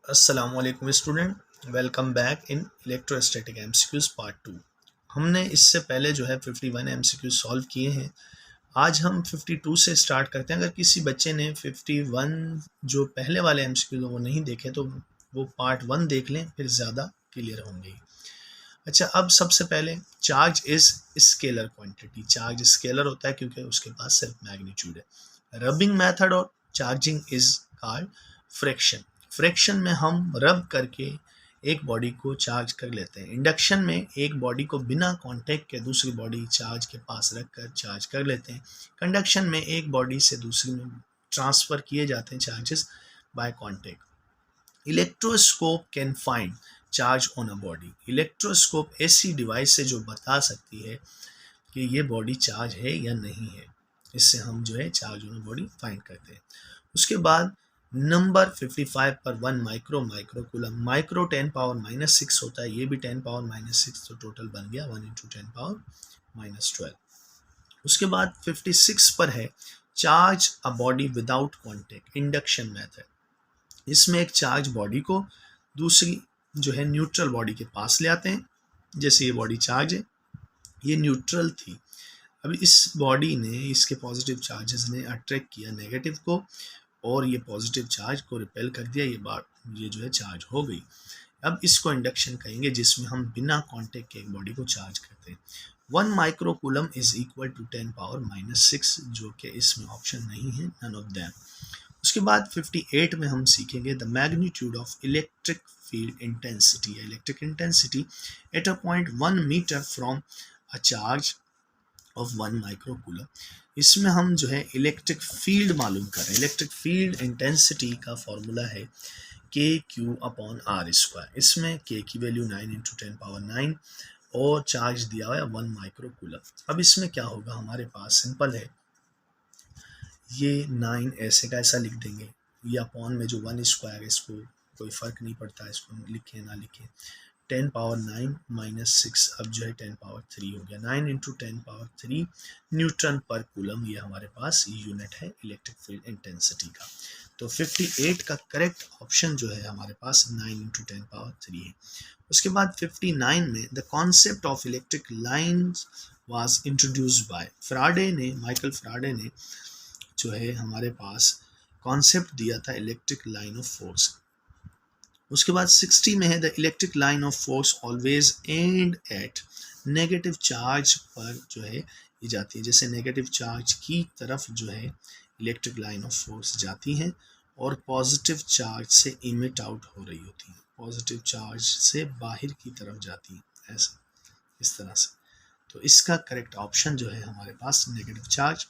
अस्सलामुअलैकुम student, welcome back in electrostatic MCQs part 2। हमने इससे पहले जो है 51 एमसीक्यू सॉल्व किए हैं। आज हम 52 से स्टार्ट करते हैं। अगर किसी बच्चे ने 51 जो पहले वाले एमसीक्यू वो नहीं देखे तो वो पार्ट 1 देख लें, फिर ज़्यादा क्लियर होंगे। अच्छा, अब सबसे पहले charge is scalar quantity. Charge scalar होता है क्योंकि उसके पास सिर्फ मैग्नीट्यूड है। रबिंग मेथड और charging is called fraction. Fraction में हम रब करके एक बॉडी को चार्ज कर लेते हैं। इंडक्शन में एक बॉडी को बिना कांटेक्ट के दूसरी बॉडी चार्ज के पास रखकर चार्ज कर लेते हैं। कंडक्शन में एक बॉडी से दूसरी में ट्रांसफर किए जाते हैं charges by contact. Electroscope can find charge on a body. Electroscope ऐसी डिवाइस है जो बता सकती है कि ये बॉडी चार्ज है या नहीं है। इससे हम जो है charge on a body find करते हैं। उसके बाद नंबर 55 पर 1 माइक्रोकूलम। माइक्रो 10 पावर -6 होता है, ये भी 10 पावर -6, तो टोटल बन गया 1 × 10 पावर -12। उसके बाद 56 पर है charge a body without contact, induction method. इसमें एक चार्ज बॉडी को दूसरी जो है न्यूट्रल बॉडी के पास ले आते हैं। जैसे ये बॉडी चार्ज है, ये न्यूट्रल थी। अभी इस बॉडी ने, इसके पॉजिटिव चार्जेस ने अट्रैक्ट किया नेगेटिव को और ये पॉजिटिव चार्ज को रिपेल कर दिया। ये जो है चार्ज हो गई। अब इसको इंडक्शन कहेंगे जिसमें हम बिना कांटेक्ट के एक बॉडी को चार्ज करते हैं। 1 microcoulomb is equal to 10 power -6, जो कि इसमें ऑप्शन नहीं है, नन ऑफ दैम। उसके बाद 58 में हम सीखेंगे the magnitude of electric field intensity. Electric intensity at a point 1 metre from a charge of 1 microcoulomb. इसमें हम जो है इलेक्ट्रिक फील्ड मालूम कर रहे हैं। इलेक्ट्रिक फील्ड इंटेंसिटी का फॉर्मूला है KQ/R²। इसमें K की वैल्यू 9 × 10 पावर 9 और चार्ज दिया हुआ है 1 माइक्रोकूलम। अब इसमें क्या होगा, हमारे पास सिंपल है, ये 9 ऐसे का ऐसा लिख देंगे। ये अपॉन में जो 1² है, इसको कोई फ़र्क नहीं पड़ता, इसको लिखें ना लिखें। 10 पावर 9 -6, अब जो है 10 पावर 3 हो गया। 9 × 10 पावर 3 न्यूटन पर कूलम, ये हमारे पास यूनिट है इलेक्ट्रिक फील्ड इंटेंसिटी का। तो 58 का करेक्ट ऑप्शन जो है हमारे पास 9 × 10 पावर 3 है। उसके बाद 59 में the concept of electric lines was introduced by फ्राडे ने, माइकल फ्राडे ने जो है हमारे पास कॉन्सेप्ट दिया था इलेक्ट्रिक लाइन ऑफ फोर्स। उसके बाद 60 में है the electric line of force always end at negative charge पर जो है ये जाती है। जैसे नेगेटिव चार्ज की तरफ जो है इलेक्ट्रिक लाइन ऑफ फोर्स जाती हैं और पॉजिटिव चार्ज से इमिट आउट हो रही होती हैं, पॉजिटिव चार्ज से बाहर की तरफ जाती हैं, ऐसा इस तरह से। तो इसका करेक्ट ऑप्शन जो है हमारे पास नेगेटिव चार्ज।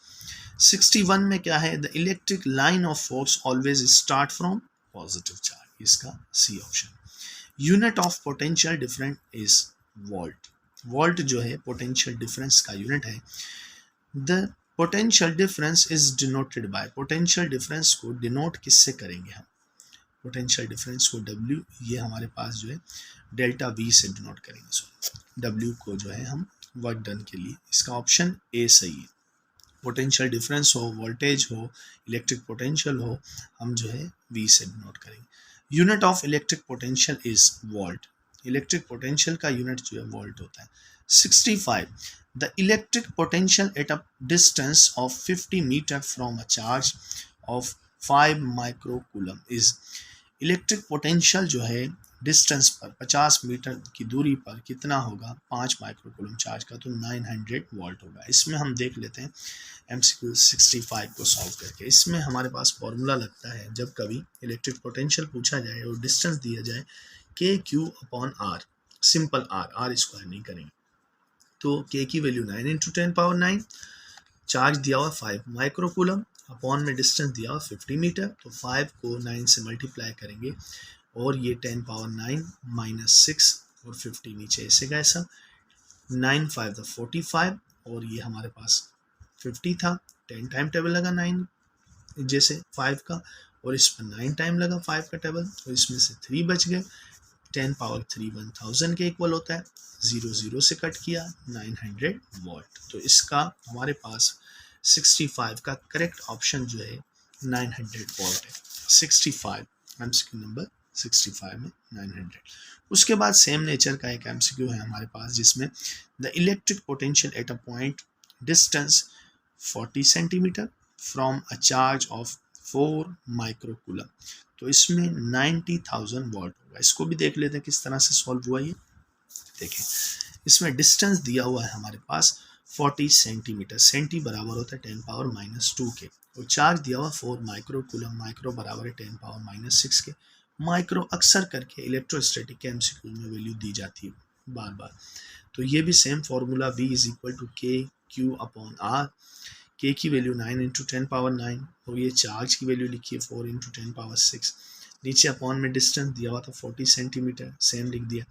61 में क्या है, the electric line of force always start from positive charge, इसका C option. Unit of potential difference is volt. Volt जो है पोटेंशियल डिफरेंस का यूनिट है। The potential difference is denoted by, potential difference को denote किससे करेंगे हम, potential difference को W, ये हमारे पास जो है डेल्टा V से डिनोट करेंगे। सो W को जो है हम वर्क डन के लिए, इसका ऑप्शन ए सही है। पोटेंशियल डिफरेंस हो, वोल्टेज हो, इलेक्ट्रिक पोटेंशियल हो, हम जो है V से डिनोट करेंगे। Unit of electric potential is volt. Electric potential का यूनिट जो है वोल्ट होता है। 65 the electric potential at a distance of 50 metre from a charge of 5 microcoulomb is. Electric potential जो है डिस्टेंस पर 50 मीटर की दूरी पर कितना होगा, 5 माइक्रोकूलम चार्ज का, तो 900 वोल्ट होगा। इसमें हम देख लेते हैं MCQ 65 को सॉल्व करके। इसमें हमारे पास फॉर्मूला लगता है, जब कभी इलेक्ट्रिक पोटेंशियल पूछा जाए और डिस्टेंस दिया जाए KQ/R, सिंपल R² नहीं करेंगे। तो K की वैल्यू 9 × 10 पावर 9, चार्ज दिया हुआ 5 माइक्रोकूलम, अपॉन में डिस्टेंस दिया हुआ 50 मीटर, तो 5 को 9 से मल्टीप्लाई करेंगे और ये 10 पावर 9 -6 और 50 नीचे ऐसे का ऐसा। 9 5 45 और ये हमारे पास 50 था, 10 टाइम टेबल लगा 9 जैसे 5 का, और इस पर 9 टाइम लगा 5 का टेबल, और इसमें से 3 बच गए। 10 पावर 3 1000 के इक्वल होता है, 0 0 से कट किया, 900 वोल्ट। तो इसका हमारे पास 65 का करेक्ट ऑप्शन जो है 900 वोल्ट है। 65 MCQ नंबर 65 में 900। उसके बाद सेम नेचर का एक एमसीक्यू है हमारे पास जिसमें the electric potential at a point distance 40 centimetre from a charge of 4 microcoulomb. तो इसमें 90,000 वॉल्ट होगा। इसको भी देख लेते हैं किस तरह से सॉल्व हुआ ये। देखें, इसमें डिस्टेंस दिया हुआ है हमारे पास 40 सेंटीमीटर, सेंटी बराबर होता है 10 पावर -2 के, और चार्ज दिया हुआ 4 माइक्रोकूलम, माइक्रो बराबर है 10 पावर -6 के। माइक्रो अक्सर करके इलेक्ट्रोस्टैटिक के एमसीक्यू में वैल्यू दी जाती है बार बार। तो ये भी same formula V is equal to K Q upon R. K की वैल्यू 9 इंटू 10 पावर 9, और ये चार्ज की वैल्यू लिखी है 4 इंटू 10 पावर 6। नीचे अपॉन में डिस्टेंस दिया हुआ था 40 सेंटीमीटर, सेम लिख दिया।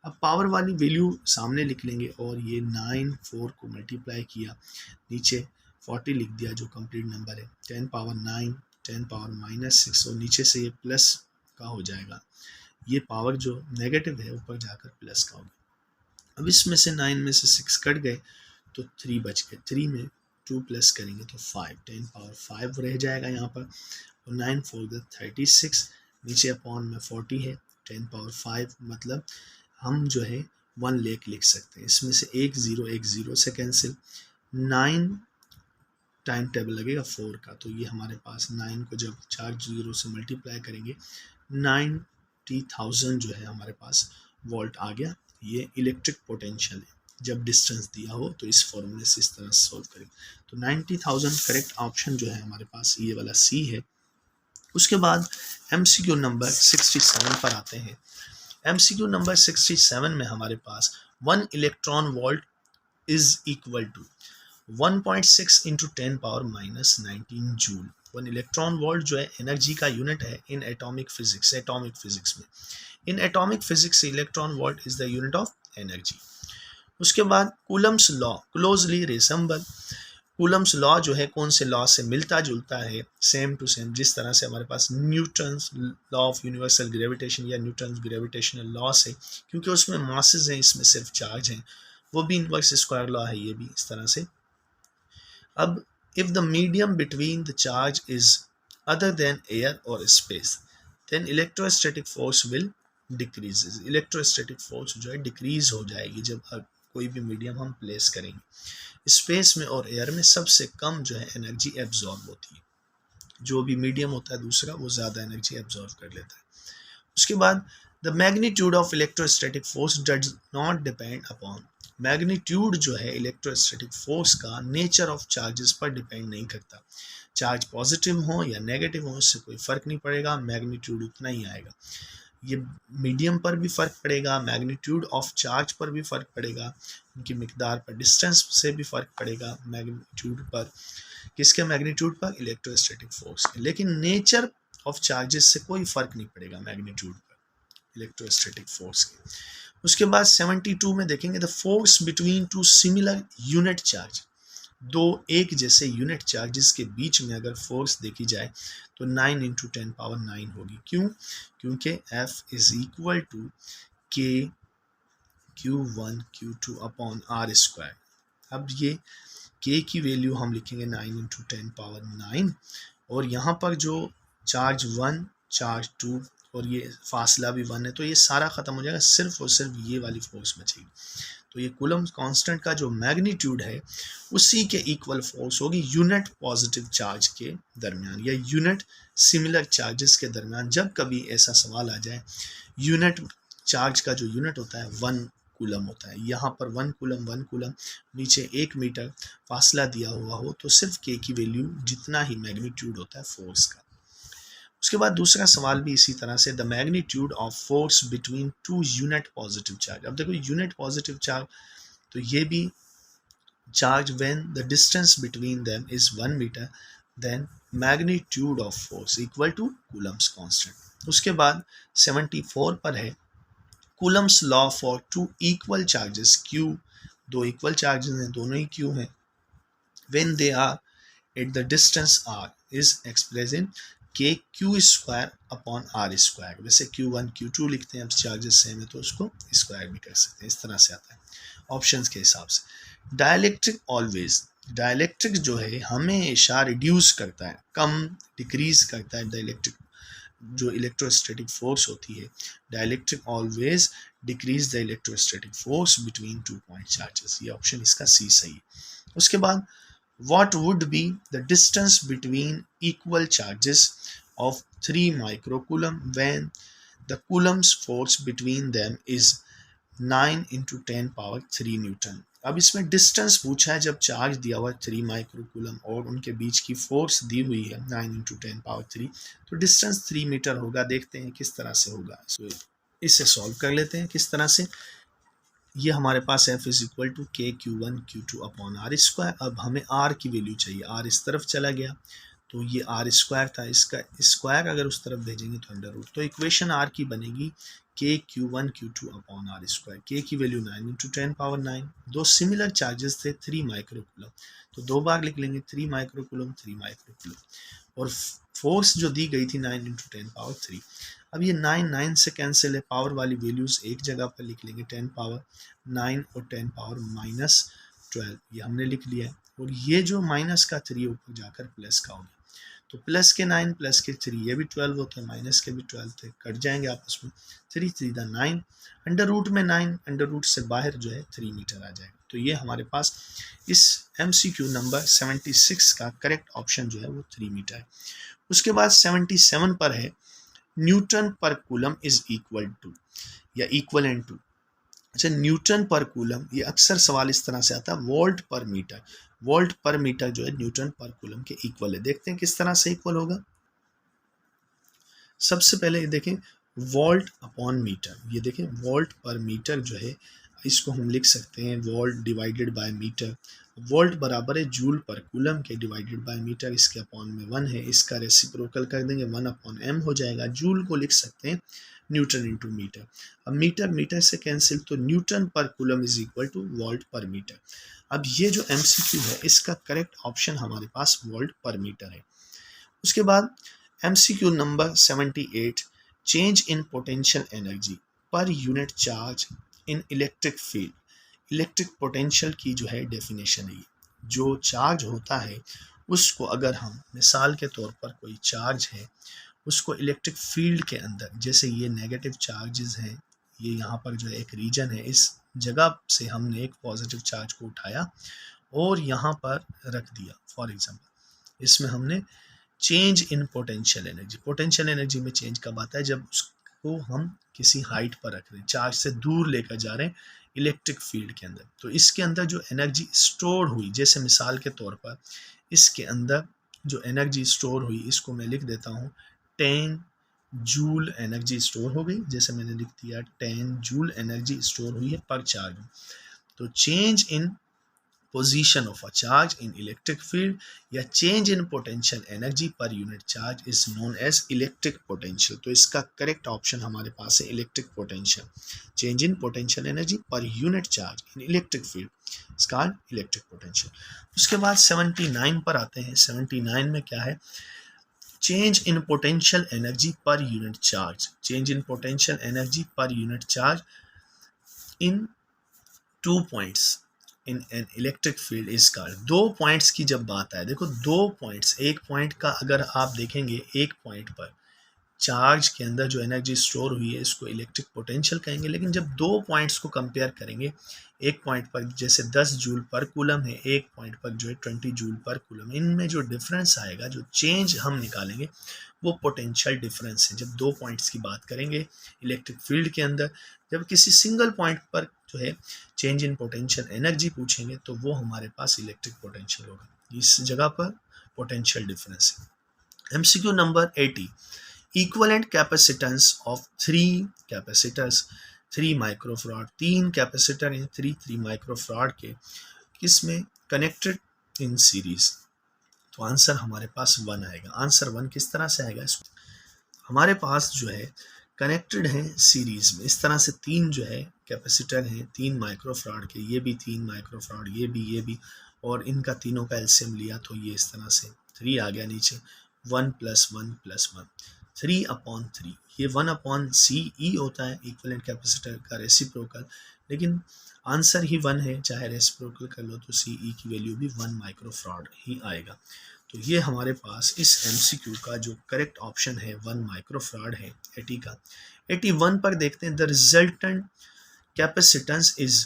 अब पावर वाली वैल्यू सामने लिख लेंगे, और ये 9 4 को मल्टीप्लाई किया, नीचे 40 लिख दिया जो कंप्लीट नंबर है, 10 पावर 9 10 पावर -6, और नीचे से ये प्लस का हो जाएगा। ये पावर जो नेगेटिव है ऊपर जाकर प्लस का होगा। अब इसमें से 9 में से 6 कट गए तो 3 बच गए, 3 में 2 प्लस करेंगे तो 5, 10 पावर 5 रह जाएगा यहाँ पर, और 9 4 36, नीचे अपॉन में 40 है, 10 पावर 5, मतलब हम जो है 1 लिख सकते हैं। इसमें से एक जीरो से कैंसिल, 9 टाइम टेबल लगेगा 4 का, तो ये हमारे पास 9 को जब 4 जीरो से मल्टीप्लाई करेंगे 90,000 जो है हमारे पास वोल्ट आ गया। ये इलेक्ट्रिक पोटेंशियल है जब डिस्टेंस दिया हो, तो इस फॉर्मूले से इस तरह सॉल्व करेंगे। तो 90,000 करेक्ट ऑप्शन जो है हमारे पास ये वाला सी है। उसके बाद एमसीक्यू नंबर 67 पर आते हैं। एमसीक्यू नंबर 67 में हमारे पास 1 electron volt is equal to 1.6 into 10 power -19 joule. 1 electron volt जो है एनर्जी का यूनिट है इन एटॉमिक फिजिक्स में। In atomic physics electron volt is the unit of energy. उसके बाद Coulomb's law closely resemble. Coulomb's law जो है कौन से लॉ से मिलता जुलता है, सेम टू सेम, जिस तरह से हमारे पास Newton's law of universal gravitation या न्यूटन्स ग्रेविटेशनल लॉ से, क्योंकि उसमें मासेस हैं, इसमें सिर्फ चार्ज हैं, वो भी इनवर्स स्क्वायर लॉ है, ये भी इस तरह से। अब if the medium between the charge is other than air और space, then electrostatic force will decreases. Electrostatic force जो है डिक्रीज हो जाएगी जब कोई भी मीडियम हम प्लेस करेंगे। स्पेस में और एयर में सबसे कम जो है एनर्जी एब्जॉर्ब होती है, जो भी मीडियम होता है दूसरा वो ज़्यादा एनर्जी एब्जॉर्ब कर लेता है। उसके बाद the magnitude of electrostatic force does not depend upon. Magnitude जो है इलेक्ट्रोस्टैटिक फोर्स का नेचर ऑफ चार्जेस पर डिपेंड नहीं करता। चार्ज पॉजिटिव हो या नेगेटिव हो इससे कोई फ़र्क नहीं पड़ेगा, मैग्नीट्यूड उतना ही आएगा। ये मीडियम पर भी फ़र्क पड़ेगा, मैग्नीट्यूड ऑफ चार्ज पर भी फ़र्क पड़ेगा, उनकी मिकदार पर, डिस्टेंस से भी फ़र्क पड़ेगा मैग्नीट्यूड पर। किसके मैग्नीट्यूड पर? इलेक्ट्रोस्टैटिक फोर्स के। लेकिन नेचर ऑफ चार्जेस से कोई फ़र्क नहीं पड़ेगा मैग्नीट्यूड पर इलेक्ट्रोस्टैटिक फोर्स के। उसके बाद 72 में देखेंगे the force between to similar unit charge. दो एक जैसे यूनिट चार्जेस के बीच में अगर फोर्स देखी जाए तो 9 इंटू 10 पावर 9 होगी। क्यों? क्योंकि F इज इक्वल टू के Q1 Q2 upon R square. अब ये K की वैल्यू हम लिखेंगे 9 इंटू 10 पावर 9, और यहाँ पर जो चार्ज 1 चार्ज 2 और ये फासला भी 1 है, तो ये सारा ख़त्म हो जाएगा, सिर्फ और सिर्फ ये वाली फोर्स बचेगी। तो ये कूलम कांस्टेंट का जो मैग्नीट्यूड है उसी के इक्वल फोर्स होगी यूनिट पॉजिटिव चार्ज के दरमियान या यूनिट सिमिलर चार्जेस के दरमियान। जब कभी ऐसा सवाल आ जाए, यूनिट चार्ज का जो यूनिट होता है 1 कूलम होता है, यहाँ पर 1 कूलम, नीचे 1 मीटर फासला दिया हुआ हो, तो सिर्फ के की वैल्यू जितना ही मैग्नीट्यूड होता है फोर्स का। उसके बाद दूसरा सवाल भी इसी तरह से, the magnitude of force between two unit positive charge. अब देखो यूनिट पॉजिटिव चार्ज, तो ये भी charge when the distance between them is 1 metre, then magnitude of force equal to coulomb's constant. उसके बाद 74 पर है coulomb's law for two equal charges Q। दो इक्वल चार्जेस हैं, दोनों ही Q हैं, when they are at the distance R is express in K Q square upon R square. वैसे Q1 Q2 लिखते हैं, अब चार्जेस सेम है तो उसको स्क्वायर भी कर सकते हैं, इस तरह से आता है ऑप्शंस के हिसाब से। डायलैक्ट्रिक ऑलवेज, डायलैक्ट्रिक जो है हमेशा रिड्यूस करता है, कम डिक्रीज करता है डायलैक्ट्रिक जो इलेक्ट्रोस्टैटिक फोर्स होती है, dielectric always decrease the electrostatic force between two point charges. ये ऑप्शन इसका सी सही है। उसके बाद what would be the distance between equal charges of 3 microcoulomb when the coulomb's force between them is 9 into 10 power 3 Newton. अब इसमें distance पूछा है जब चार्ज दिया हुआ 3 माइक्रोकूलम और उनके बीच की फोर्स दी हुई है 9 इंटू 10 पावर 3, तो डिस्टेंस 3 मीटर होगा। देखते हैं किस तरह से होगा, इसे सॉल्व कर लेते हैं किस तरह से। ये हमारे पास f is equal to K Q one Q two upon R square. अब हमें r की वैल्यू चाहिए, r इस तरफ चला गया तो ये r स्क्वायर था, इसका स्क्वायर अगर उस तरफ भेजेंगे तो अंडर रूट, तो इक्वेशन r की बनेगी K Q one Q two upon R square. K की वैल्यू 9 इंटू 10 पावर 9। दो सिमिलर चार्जेस थे 3 माइक्रोकूलम, तो दो बार लिख लेंगे 3 माइक्रोकूलम 3 माइक्रोकूलम, और फोर्स जो दी गई थी 9 इंटू 10 पावर 3। अब ये 9 से कैंसिल है, पावर वाली वैल्यूज एक जगह पर लिख लेंगे, 10 पावर 9 और 10 पावर माइनस 12, ये हमने लिख लिया है। और ये जो माइनस का 3 ऊपर जाकर प्लस का हो गया, तो प्लस के 9 प्लस के 3 ये भी 12 होते हैं, माइनस के भी 12 थे, कट जाएंगे आपस में, 3 3 दा 9, अंडर रूट में 9, अंडर रूट से बाहर जो है 3 मीटर आ जाएगा। तो ये हमारे पास इस MCQ नंबर 76 का करेक्ट ऑप्शन जो है वो 3 मीटर है। उसके बाद 77 पर है न्यूटन पर कूलम इज इक्वल टू या इक्वलेंट टू। अच्छा, न्यूटन पर कूलम, ये अक्सर सवाल इस तरह से आता है, वोल्ट पर मीटर। वोल्ट पर मीटर जो है न्यूटन पर कूलम के इक्वल है। देखते हैं किस तरह से इक्वल होगा। सबसे पहले ये देखें वोल्ट अपॉन मीटर, ये देखें वोल्ट पर मीटर जो है इसको हम लिख सकते हैं volt divided by metre. Volt बराबर है जूल पर कूलम के डिवाइडेड बाय मीटर, इसके अपॉन में 1 है, इसका रेसिप्रोकल कर देंगे 1 अपॉन m हो जाएगा। जूल को लिख सकते हैं न्यूटन इंटू मीटर। अब मीटर मीटर से कैंसिल, तो न्यूटन पर coulomb is equal two volt पर मीटर। अब ये जो MCQ है इसका करेक्ट ऑप्शन हमारे पास वोल्ट पर मीटर है। उसके बाद MCQ number 78, change in potential energy per unit charge in electric field. Electric potential की जो है डेफिनेशन है, जो चार्ज होता है उसको अगर हम मिसाल के तौर पर कोई चार्ज है उसको इलेक्ट्रिक फील्ड के अंदर, जैसे ये नेगेटिव चार्जेस हैं, ये यहाँ पर जो एक रीजन है, इस जगह से हमने एक पॉजिटिव चार्ज को उठाया और यहाँ पर रख दिया फॉर एग्जांपल, इसमें हमने change in potential energy. Potential energy में चेंज कब आता है, जब उसको हम किसी हाइट पर रख रहे हैं, चार्ज से दूर लेकर जा रहे हैं इलेक्ट्रिक फील्ड के अंदर, तो इसके अंदर जो एनर्जी स्टोर हुई, जैसे मिसाल के तौर पर इसके अंदर जो एनर्जी स्टोर हुई, इसको मैं लिख देता हूँ 10 जूल एनर्जी स्टोर हो गई, जैसे मैंने लिख दिया 10 जूल एनर्जी स्टोर हुई है पर चार्ज। तो change in position of a charge in electric field या change in potential energy per unit charge is known as electric potential। तो इसका करेक्ट ऑप्शन हमारे पास है electric potential. Change in potential energy per unit charge in electric field is called electric potential. उसके बाद 79 पर आते हैं। 79 में क्या है, change in potential energy per unit charge. Change in potential energy per unit charge in 2 points in an electric field is called. 2 points की जब बात आए, देखो 2 पॉइंट्स, एक पॉइंट का अगर आप देखेंगे, एक पॉइंट पर चार्ज के अंदर जो एनर्जी स्टोर हुई है इसको इलेक्ट्रिक पोटेंशियल कहेंगे। लेकिन जब 2 पॉइंट्स को कंपेयर करेंगे, एक पॉइंट पर जैसे 10 जूल पर कूलम है, एक पॉइंट पर जो है 20 जूल पर कूलम, इनमें जो डिफरेंस आएगा, जो चेंज हम निकालेंगे वो पोटेंशियल डिफरेंस है। जब 2 पॉइंट्स की बात करेंगे इलेक्ट्रिक फील्ड के अंदर, जब किसी सिंगल पॉइंट पर जो है चेंज इन पोटेंशियल एनर्जी पूछेंगे तो वो हमारे पास इलेक्ट्रिक पोटेंशियल होगा, इस जगह पर पोटेंशियल डिफरेंस है। MCQ number 80, equivalent capacitance of 3 capacitors 3 microfarad. 3 capacitor हैं 3 माइक्रोफराड के, किसमें कनेक्टेड इन सीरीज। तो आंसर हमारे पास 1 आएगा। आंसर 1 किस तरह से आएगा, हमारे पास जो है कनेक्टेड है सीरीज में, इस तरह से 3 जो है कैपेसिटर हैं 3 माइक्रोफराड के, ये भी 3 माइक्रोफराड, ये भी, और इनका तीनों का एलसीएम लिया तो ये इस तरह से 3 आ गया नीचे, 1 + 1 + 1, 3/3। ये 1/CE होता है इक्विवेलेंट कैपेसिटर का रेसिप्रोकल, लेकिन आंसर ही 1 है, चाहे रेसिप्रोकल कर लो तो CE की वैल्यू भी 1 माइक्रोफराड ही आएगा। तो ये हमारे पास इस MCQ का जो करेक्ट ऑप्शन है 1 माइक्रोफराड है 80 का। 81 पर देखते हैं, the resultant capacitance is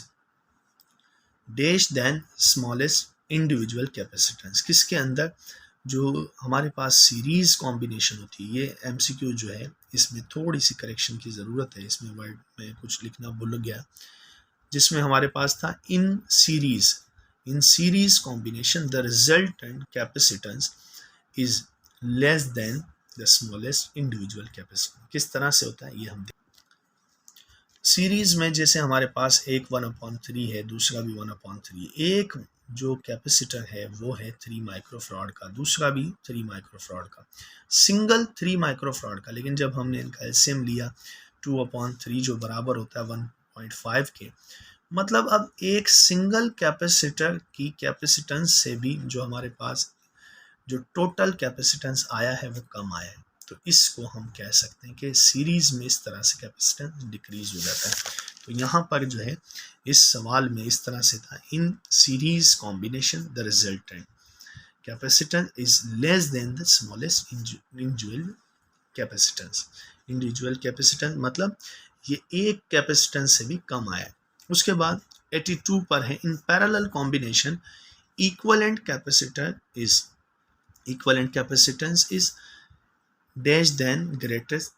dash than smallest individual capacitance. किसके अंदर जो हमारे पास सीरीज कॉम्बिनेशन होती है, ये MCQ जो है इसमें थोड़ी सी करेक्शन की ज़रूरत है, इसमें वर्ड में कुछ लिखना भूल गया, जिसमें हमारे पास था in series combination the resultant capacitance is less than the smallest individual capacitance. किस तरह से होता है ये हम सीरीज में, जैसे हमारे पास एक 1/3 है, दूसरा भी 1/3, एक जो कैपेसिटर है वो है 3 माइक्रोफराड का, दूसरा भी 3 माइक्रोफराड का, सिंगल 3 माइक्रोफराड का। लेकिन जब हमने इनका एलसीएम लिया 2/3 जो बराबर होता है 1.5 के, मतलब अब एक सिंगल कैपेसिटर की कैपेसिटेंस से भी जो हमारे पास जो टोटल कैपेसिटेंस आया है वो कम आया है। तो इसको हम कह सकते हैं कि सीरीज में इस तरह से कैपेसिटेंस डिक्रीज हो जाता है। तो यहाँ पर जो है इस सवाल में इस तरह से था, in series combination the resultant capacitance is less than the smallest individual capacitance. Individual capacitance मतलब ये एक कैपेसिटेंस से भी कम आया है। उसके बाद 82 पर है, in parallel combination equivalent capacitance is dash than greatest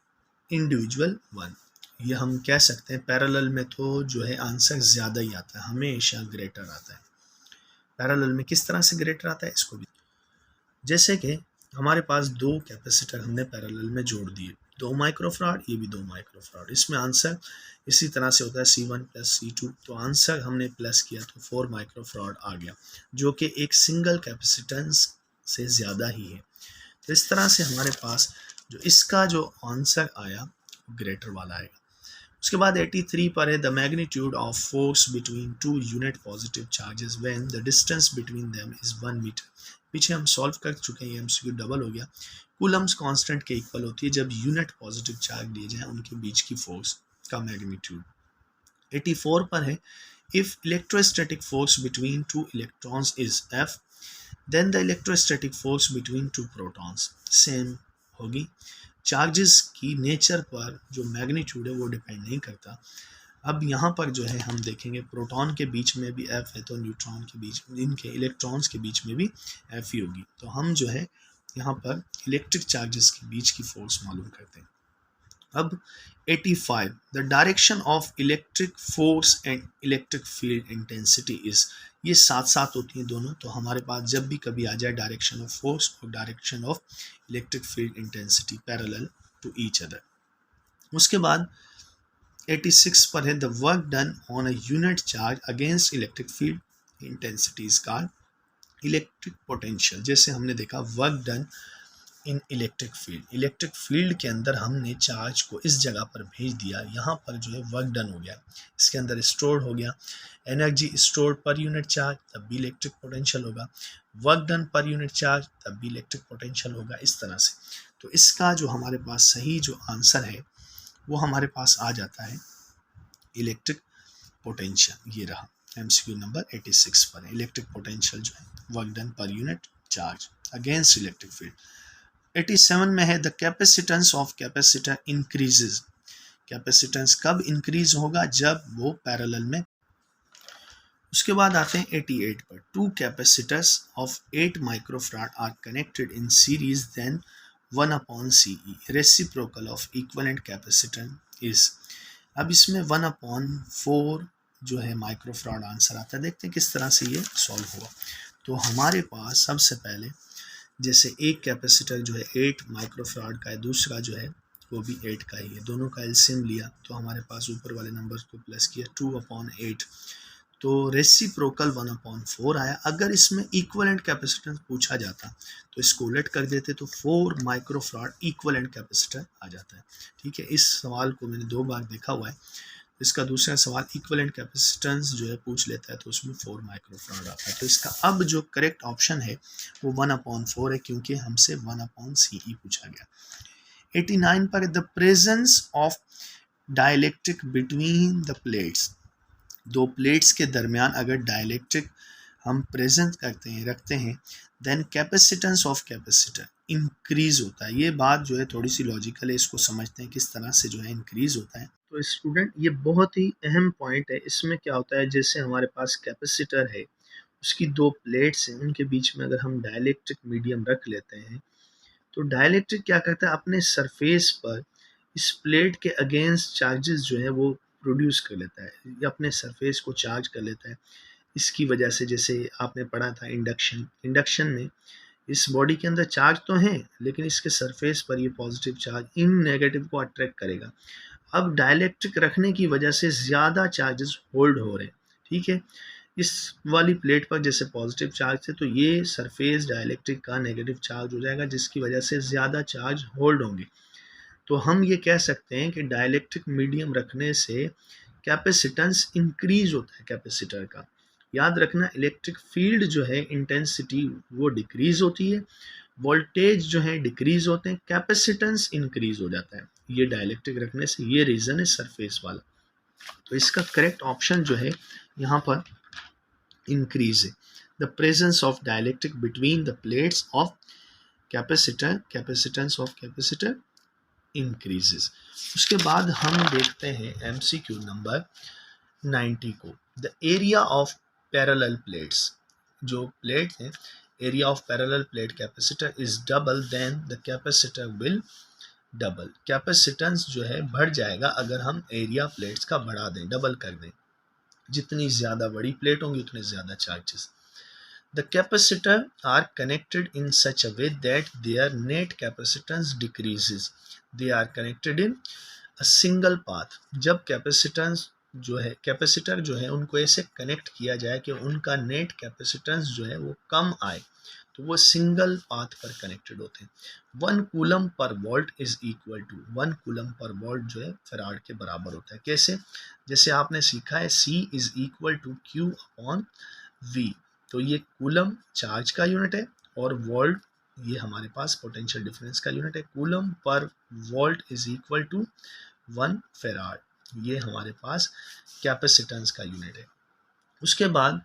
individual one. ये हम कह सकते हैं पैरेलल में तो जो है आंसर ज़्यादा ही आता है, हमेशा ग्रेटर आता है। पैरेलल में किस तरह से ग्रेटर आता है इसको भी, जैसे कि हमारे पास दो कैपेसिटर हमने पैरेलल में जोड़ दिए, 2 माइक्रोफराड, ये भी 2 माइक्रोफराड, इसमें आंसर इसी तरह से होता है C1 + C2। तो आंसर हमने प्लस किया तो 4 माइक्रोफराड आ गया, जो कि एक सिंगल कैपेसिटेंस से ज़्यादा ही है। तो इस तरह से हमारे पास जो इसका जो आंसर आया ग्रेटर वाला आएगा। उसके बाद 83 पर है, the magnitude of force between 2 unit positive charges when the distance between them is 1 metre. पीछे हम सॉल्व कर चुके हैं, MCQ डबल हो गया। कूलम्स कांस्टेंट के इक्वल होती है जब यूनिट पॉजिटिव चार्ज दिए जाए उनके बीच की फोर्स का मैग्नीट्यूड। 84 पर है, if electrostatic force between 2 electrons is F then the electrostatic force between 2 protons same होगी। चार्जेस की नेचर पर जो मैग्नीट्यूड है वो डिपेंड नहीं करता। अब यहाँ पर जो है हम देखेंगे प्रोटॉन के बीच में भी F है, तो न्यूट्रॉन के बीच में, इनके इलेक्ट्रॉन्स के बीच में भी F ही होगी। तो हम जो है यहाँ पर इलेक्ट्रिक चार्जेस के बीच की फोर्स मालूम करते हैं। अब 85, the direction of electric force and electric field intensity is, ये साथ साथ होती हैं दोनों। तो हमारे पास जब भी कभी आ जाए डायरेक्शन ऑफ फोर्स और direction of electric field intensity parallel to each other. उसके बाद 86 पर है, the work done on a unit charge against electric field intensity is called electric potential. जैसे हमने देखा work done in electric field के अंदर हमने चार्ज को इस जगह पर भेज दिया, यहाँ पर जो है वर्क डन हो गया, इसके अंदर स्टोर्ड हो गया energy, stored per unit charge तब भी इलेक्ट्रिक पोटेंशियल होगा, work done per unit charge तब भी इलेक्ट्रिक पोटेंशियल होगा, इस तरह से। तो इसका जो हमारे पास सही जो आंसर है वो हमारे पास आ जाता है इलेक्ट्रिक पोटेंशियल। ये रहा MCQ नंबर 86 पर, इलेक्ट्रिक पोटेंशियल जो है work done per unit charge against electric field. 87 में है, the capacitance of capacitor increases. Capacitance कब इंक्रीज होगा, जब वो पैरेलल में। उसके बाद आते हैं 88 पर, 2 capacitors of 8 microfarad are connected in series then 1/CE reciprocal of equivalent capacitance is. अब इसमें 1/4 जो है माइक्रोफराड आंसर आता है। देखते हैं किस तरह से ये सॉल्व हुआ। तो हमारे पास सबसे पहले जैसे एक कैपेसिटर जो है 8 माइक्रोफराड का है, दूसरा जो है वो भी 8 का ही है, दोनों का एलसीएम लिया तो हमारे पास ऊपर वाले नंबर को प्लस किया 2/8, तो रेसिप्रोकल 1/4 आया। अगर इसमें इक्विवेलेंट कैपेसिटेंस पूछा जाता तो इसको उलट कर देते तो 4 माइक्रोफराड इक्विवेलेंट कैपेसिटर आ जाता है। ठीक है, इस सवाल को मैंने 2 बार देखा हुआ है। इसका दूसरा सवाल इक्विवेलेंट कैपेसिटेंस जो है पूछ लेता है तो उसमें 4 माइक्रोफराड आता है। तो इसका अब जो करेक्ट ऑप्शन है वो 1/4 है, क्योंकि हमसे 1/CE पूछा गया। 89 पर, the presence of dielectric between the plates, दो प्लेट्स के दरमियान अगर डाइलेक्ट्रिक हम प्रेजेंट करते हैं, रखते हैं, then capacitance of capacitor increase होता है। ये बात जो है थोड़ी सी लॉजिकल है, इसको समझते हैं किस तरह से जो है इंक्रीज होता है। तो स्टूडेंट ये बहुत ही अहम पॉइंट है। इसमें क्या होता है, जैसे हमारे पास कैपेसिटर है, उसकी दो प्लेट्स हैं, उनके बीच में अगर हम डाइलेक्ट्रिक मीडियम रख लेते हैं, तो डाइलेक्ट्रिक क्या करता है, अपने सरफेस पर इस प्लेट के अगेंस्ट चार्जेस जो है वो प्रोड्यूस कर लेता है, या अपने सरफेस को चार्ज कर लेता है। इसकी वजह से, जैसे आपने पढ़ा था इंडक्शन, इंडक्शन में इस बॉडी के अंदर चार्ज तो है, लेकिन इसके सरफेस पर ये पॉजिटिव चार्ज इन नेगेटिव को अट्रैक्ट करेगा। अब डाइलेक्ट्रिक रखने की वजह से ज़्यादा चार्जेस होल्ड हो रहे हैं, ठीक है। इस वाली प्लेट पर जैसे पॉजिटिव चार्ज थे, तो ये सरफेस डाइलेक्ट्रिक का नेगेटिव चार्ज हो जाएगा, जिसकी वजह से ज़्यादा चार्ज होल्ड होंगे। तो हम ये कह सकते हैं कि डाइलेक्ट्रिक मीडियम रखने से कैपेसिटेंस इंक्रीज होता है कैपेसिटर का। याद रखना, इलेक्ट्रिक फील्ड जो है इंटेंसिटी वो डिक्रीज होती है, वोल्टेज जो है डिक्रीज होते हैं, कैपेसिटेंस इंक्रीज हो जाता है। ये डाइलेक्ट्रिक रखने से ये रीज़न है सरफेस वाला। तो इसका करेक्ट ऑप्शन जो है यहाँ पर इंक्रीज है। The presence of dielectric between the plates of capacitor, capacitance of capacitor increases. उसके बाद हम देखते हैं MCQ नंबर 90 को। The area of parallel plates, जो प्लेट है, area of parallel plate capacitor is double then the capacitor will double. Capacitance जो है बढ़ जाएगा अगर हम एरिया प्लेट्स का बढ़ा दें, डबल कर दें। जितनी ज़्यादा बड़ी प्लेट होंगी उतने ज़्यादा charges. The capacitor are connected in such a way that their net capacitance decreases. They are connected in a single path. जब कैपेसिटेंस जो है, कैपेसिटर जो है, उनको ऐसे कनेक्ट किया जाए कि उनका नेट कैपेसिटेंस जो है वो कम आए, तो वो सिंगल पाथ पर कनेक्टेड होते हैं। 1 coulomb per volt is equal to, 1 coulomb per volt जो है फैराड के बराबर होता है। कैसे? जैसे आपने सीखा है C is equal to Q upon V। तो ये कूलम चार्ज का यूनिट है और वोल्ट ये हमारे पास पोटेंशियल डिफरेंस का यूनिट है। Coulomb per volt is equal to 1 farad, ये हमारे पास कैपेसिटेंस का यूनिट है। उसके बाद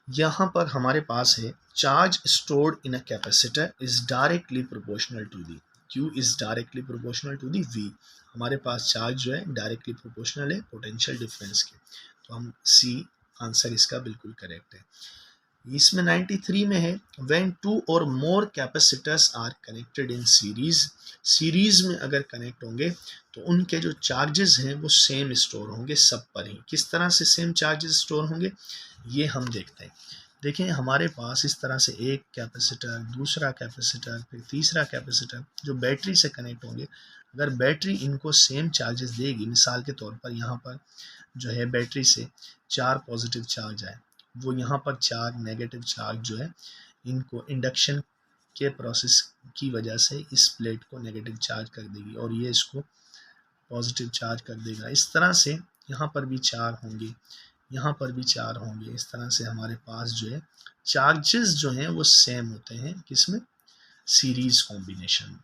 यहाँ पर हमारे पास है charge stored in a capacitor is directly proportional to the, Q is directly proportional to the V। हमारे पास चार्ज जो है डायरेक्टली प्रोपोर्शनल है पोटेंशियल डिफरेंस के, तो हम C आंसर इसका बिल्कुल करेक्ट है। इसमें 93 में है when 2 or more capacitors are connected in series, series में अगर कनेक्ट होंगे तो उनके जो चार्जेस हैं वो सेम स्टोर होंगे सब पर ही। किस तरह से सेम चार्जेस स्टोर होंगे ये हम देखते हैं। देखें, हमारे पास इस तरह से एक कैपेसिटर, दूसरा कैपेसिटर, फिर तीसरा कैपेसिटर जो बैटरी से कनेक्ट होंगे। अगर बैटरी इनको सेम चार्जेस देगी, मिसाल के तौर पर यहाँ पर जो है बैटरी से 4 पॉजिटिव चार्ज आए, वो यहाँ पर 4 नेगेटिव चार्ज जो है इनको इंडक्शन के प्रोसेस की वजह से इस प्लेट को नेगेटिव चार्ज कर देगी और ये इसको पॉजिटिव चार्ज कर देगा। इस तरह से यहाँ पर भी 4 होंगे, यहाँ पर भी 4 होंगे। इस तरह से हमारे पास जो है चार्जेस जो हैं वो सेम होते हैं, किसमें? Series combination.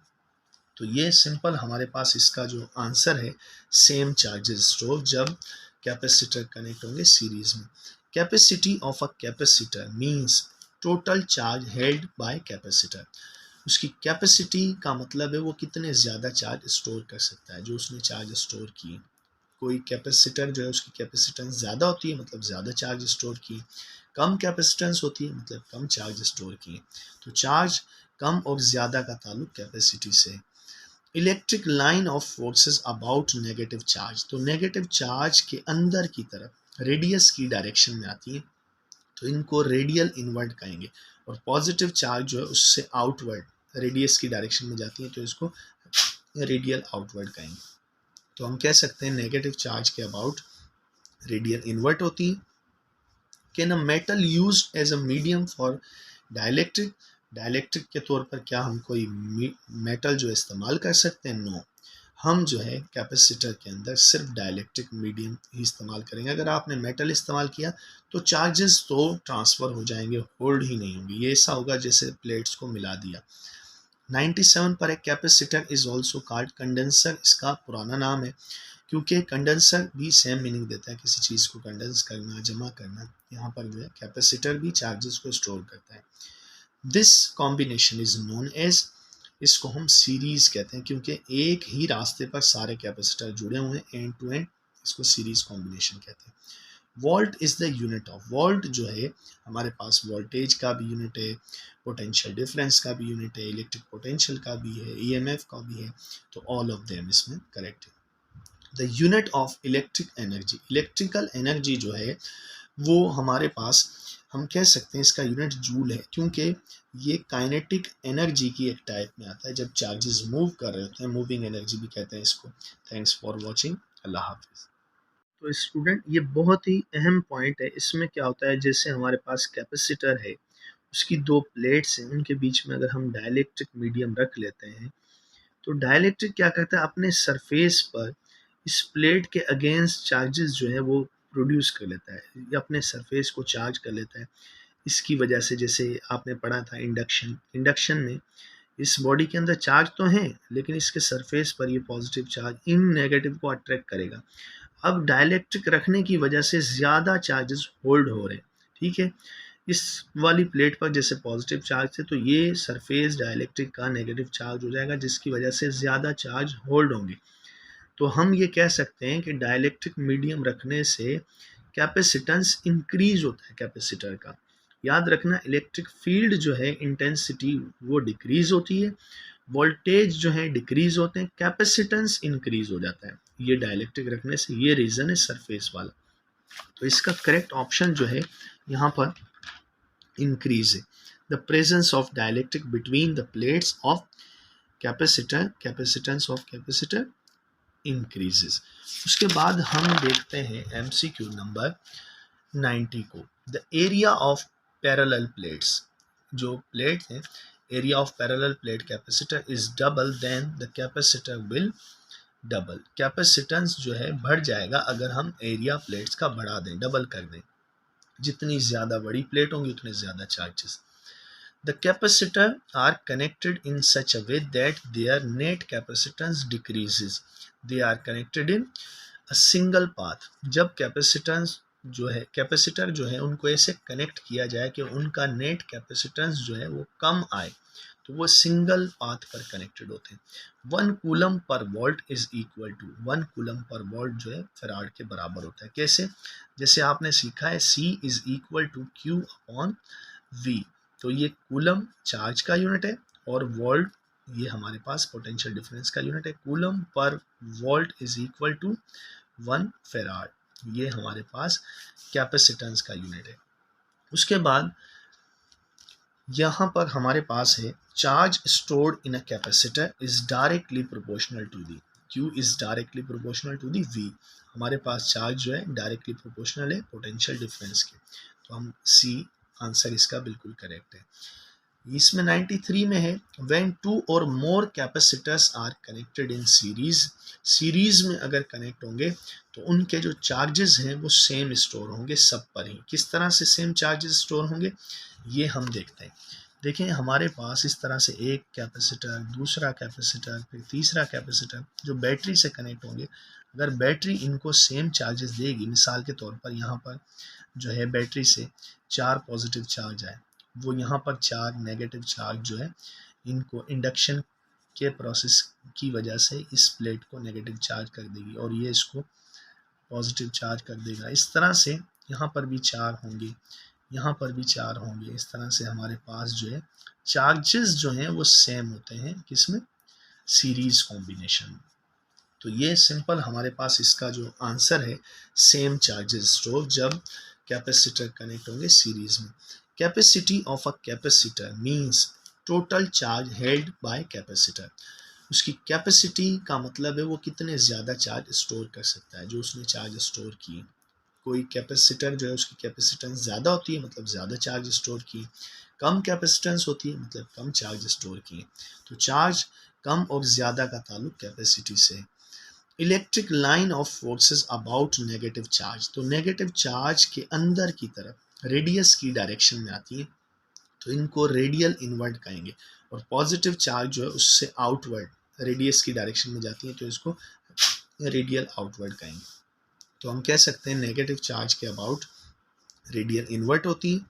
तो ये सिंपल हमारे पास इसका जो आंसर है, सेम चार्जेस स्टोर जब कैपेसिटर कनेक्ट होंगे सीरीज में। Capacity of a capacitor means total charge held by capacitor. उसकी कैपेसिटी का मतलब है वो कितने ज़्यादा चार्ज स्टोर कर सकता है, जो उसने चार्ज स्टोर किए। कोई कैपेसिटर जो है उसकी कैपेसिटेंस ज़्यादा होती है, मतलब ज़्यादा चार्ज स्टोर किए। कम कैपेसिटेंस होती है, मतलब कम चार्ज स्टोर किए। तो चार्ज कम और ज़्यादा का ताल्लुक कैपेसिटी से। Electric line of forces about negative charge, तो नेगेटिव चार्ज के अंदर की तरफ रेडियस की डायरेक्शन में आती है, तो इनको रेडियल इनवर्ट कहेंगे। और पॉजिटिव चार्ज जो है उससे आउटवर्ड रेडियस की डायरेक्शन में जाती है, तो इसको रेडियल आउटवर्ड कहेंगे। तो हम कह सकते हैं नेगेटिव चार्ज के अबाउट रेडियल इनवर्ट होती है। Can a metal used as a medium for dielectric, dielectric के तौर पर क्या हम कोई मेटल जो इस्तेमाल कर सकते हैं? नो। हम जो है कैपेसिटर के अंदर सिर्फ डाइलेक्ट्रिक मीडियम ही इस्तेमाल करेंगे। अगर आपने मेटल इस्तेमाल किया तो चार्जेस तो ट्रांसफ़र हो जाएंगे, होल्ड ही नहीं होंगे। ये ऐसा होगा जैसे प्लेट्स को मिला दिया। 97 पर एक capacitor is also called condenser, इसका पुराना नाम है, क्योंकि कंडेंसर भी सेम मीनिंग देता है, किसी चीज़ को कंडेंस करना, जमा करना। यहाँ पर जो है कैपेसिटर भी चार्जेस को स्टोर करता है। This combination is known as, इसको हम सीरीज कहते हैं, क्योंकि एक ही रास्ते पर सारे कैपेसिटर जुड़े हुए हैं एंड टू एंड, इसको सीरीज कॉम्बिनेशन कहते हैं। Volt is the unit of, volt जो है हमारे पास वोल्टेज का भी यूनिट है, पोटेंशियल डिफरेंस का भी यूनिट है, इलेक्ट्रिक पोटेंशियल का भी है, ईएमएफ का भी है, तो ऑल ऑफ देम इसमें करेक्ट है। The unit of electric energy, electrical energy जो है वो हमारे पास, हम कह सकते हैं इसका यूनिट जूल है, क्योंकि ये काइनेटिक एनर्जी की एक टाइप में आता है, जब चार्जेस मूव कर रहे होते हैं, मूविंग एनर्जी भी कहते हैं इसको। थैंक्स फॉर वॉचिंग, अल्लाह हाफिज़। तो स्टूडेंट ये बहुत ही अहम पॉइंट है। इसमें क्या होता है, जैसे हमारे पास कैपेसिटर है, उसकी दो प्लेट्स हैं, उनके बीच में अगर हम डाइलेक्ट्रिक मीडियम रख लेते हैं, तो डाइलेक्ट्रिक क्या करता है, अपने सरफेस पर इस प्लेट के अगेंस्ट चार्जेस जो है वो प्रोड्यूस कर लेता है, या अपने सरफेस को चार्ज कर लेता है। इसकी वजह से, जैसे आपने पढ़ा था इंडक्शन, इंडक्शन में इस बॉडी के अंदर चार्ज तो है, लेकिन इसके सरफेस पर ये पॉजिटिव चार्ज इन नेगेटिव को अट्रैक्ट करेगा। अब डाइलेक्ट्रिक रखने की वजह से ज़्यादा चार्जेस होल्ड हो रहे हैं, ठीक है। इस वाली प्लेट पर जैसे पॉजिटिव चार्ज थे, तो ये सरफेस डाइलेक्ट्रिक का नेगेटिव चार्ज हो जाएगा, जिसकी वजह से ज़्यादा चार्ज होल्ड होंगे। तो हम ये कह सकते हैं कि डाइलेक्ट्रिक मीडियम रखने से कैपेसिटेंस इंक्रीज होता है कैपेसिटर का। याद रखना, इलेक्ट्रिक फील्ड जो है इंटेंसिटी वो डिक्रीज होती है, वोल्टेज जो है डिक्रीज होते हैं, कैपेसिटेंस इंक्रीज हो जाता है, ये डाइलेक्ट्रिक रखने से। ये रीज़न है सरफेस वाला। तो इसका करेक्ट ऑप्शन जो है यहाँ पर इंक्रीज है। The presence of dielectric between the plates of capacitor, capacitance of capacitor increases. उसके बाद हम देखते हैं एमसीक्यू नंबर 90 को। The area of parallel plates, जो प्लेट है, area of parallel plate capacitor is double then the capacitor will double. Capacitance जो है बढ़ जाएगा अगर हम एरिया प्लेट्स का बढ़ा दें, डबल कर दें। जितनी ज़्यादा बड़ी प्लेट होंगी उतने ज़्यादा charges. The capacitor are connected in such a way that their net capacitance decreases. They are connected in a single path. जब कैपेसिटेंस जो है, कैपेसिटर जो है उनको ऐसे कनेक्ट किया जाए कि उनका नेट कैपेसिटेंस जो है वो कम आए, तो वो सिंगल पाथ पर कनेक्टेड होते हैं। 1 coulomb per volt is equal to, 1 coulomb per volt जो है फराड के बराबर होता है। कैसे? जैसे आपने सीखा है C is equal to Q upon V। तो ये कूलम चार्ज का यूनिट है और वोल्ट ये हमारे पास पोटेंशियल डिफरेंस का यूनिट है। Coulomb per volt is equal to 1 farad, ये हमारे पास कैपेसिटेंस का यूनिट है। उसके बाद यहाँ पर हमारे पास है charge stored in a capacitor is directly proportional to the, Q is directly proportional to the V। हमारे पास चार्ज जो है डायरेक्टली प्रोपोर्शनल है पोटेंशियल डिफरेंस के, तो हम C आंसर इसका बिल्कुल करेक्ट है। इसमें 93 में है when 2 or more capacitors are connected in series, series में अगर कनेक्ट होंगे तो उनके जो चार्जेस हैं वो सेम स्टोर होंगे सब पर ही। किस तरह से सेम चार्जेस स्टोर होंगे ये हम देखते हैं। देखें, हमारे पास इस तरह से एक कैपेसिटर, दूसरा कैपेसिटर, फिर तीसरा कैपेसिटर जो बैटरी से कनेक्ट होंगे। अगर बैटरी इनको सेम चार्जेस देगी, मिसाल के तौर पर यहाँ पर जो है बैटरी से 4 पॉजिटिव चार्ज आए, वो यहाँ पर 4 नेगेटिव चार्ज जो है इनको इंडक्शन के प्रोसेस की वजह से इस प्लेट को नेगेटिव चार्ज कर देगी और ये इसको पॉजिटिव चार्ज कर देगा। इस तरह से यहाँ पर भी 4 होंगे, यहाँ पर भी 4 होंगे। इस तरह से हमारे पास जो है चार्जेस जो हैं वो सेम होते हैं, किसमें? Series combination. तो ये सिंपल हमारे पास इसका जो आंसर है, सेम चार्जेस स्टोर जब कैपेसिटर कनेक्ट होंगे सीरीज में। Capacity of a capacitor means total charge held by capacitor. उसकी कैपेसिटी का मतलब है वो कितने ज़्यादा चार्ज स्टोर कर सकता है, जो उसने चार्ज स्टोर किए। कोई कैपेसिटर जो है उसकी कैपेसिटेंस ज़्यादा होती है, मतलब ज़्यादा चार्ज स्टोर किए। कम कैपेसिटेंस होती है, मतलब कम चार्ज स्टोर किए। तो चार्ज कम और ज़्यादा का ताल्लुक कैपेसिटी से है। Electric line of forces about negative charge, तो नेगेटिव चार्ज के अंदर की तरफ रेडियस की डायरेक्शन में आती है, तो इनको रेडियल इनवर्ट कहेंगे। और पॉजिटिव चार्ज जो है उससे आउटवर्ड रेडियस की डायरेक्शन में जाती है, तो इसको रेडियल आउटवर्ड कहेंगे। तो हम कह सकते हैं नेगेटिव चार्ज के अबाउट रेडियल इन्वर्ट होती है।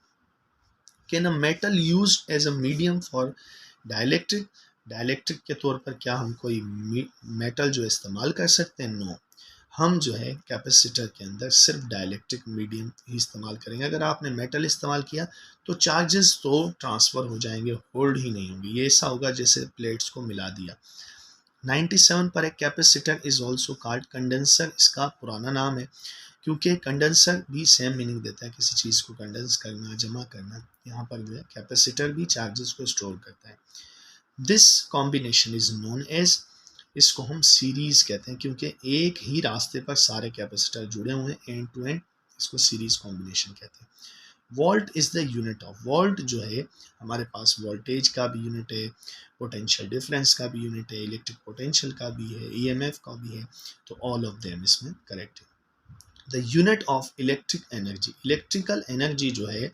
Can a metal used as a medium for dielectric, dielectric के तौर पर क्या हम कोई मेटल जो इस्तेमाल कर सकते हैं? नो, हम जो है कैपेसिटर के अंदर सिर्फ डाइलेक्ट्रिक मीडियम ही इस्तेमाल करेंगे। अगर आपने मेटल इस्तेमाल किया तो चार्जेस तो ट्रांसफ़र हो जाएंगे, होल्ड ही नहीं होंगे। ये ऐसा होगा जैसे प्लेट्स को मिला दिया। 97 पर एक capacitor is also called condenser, इसका पुराना नाम है, क्योंकि कंडेंसर भी सेम मीनिंग देता है, किसी चीज़ को कंडेंस करना, जमा करना। यहाँ पर जो है कैपेसिटर भी चार्जेस को स्टोर करता है। This combination is known as, इसको हम सीरीज कहते हैं, क्योंकि एक ही रास्ते पर सारे कैपेसिटर जुड़े हुए हैं एंड टू एंड, इसको सीरीज कॉम्बिनेशन कहते हैं। Volt is the unit of, volt जो है हमारे पास वोल्टेज का भी यूनिट है, पोटेंशियल डिफरेंस का भी यूनिट है, इलेक्ट्रिक पोटेंशियल का भी है, ईएमएफ का भी है, तो ऑल ऑफ देम इसमें करेक्ट है। The unit of electric energy, electrical energy जो है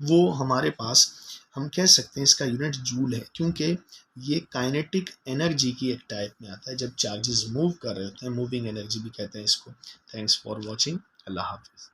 वो हमारे पास हम कह सकते हैं इसका यूनिट जूल है, क्योंकि ये काइनेटिक एनर्जी की एक टाइप में आता है जब चार्जेस मूव कर रहे होते हैं, मूविंग एनर्जी भी कहते हैं इसको। थैंक्स फॉर वॉचिंग, अल्लाह हाफिज़।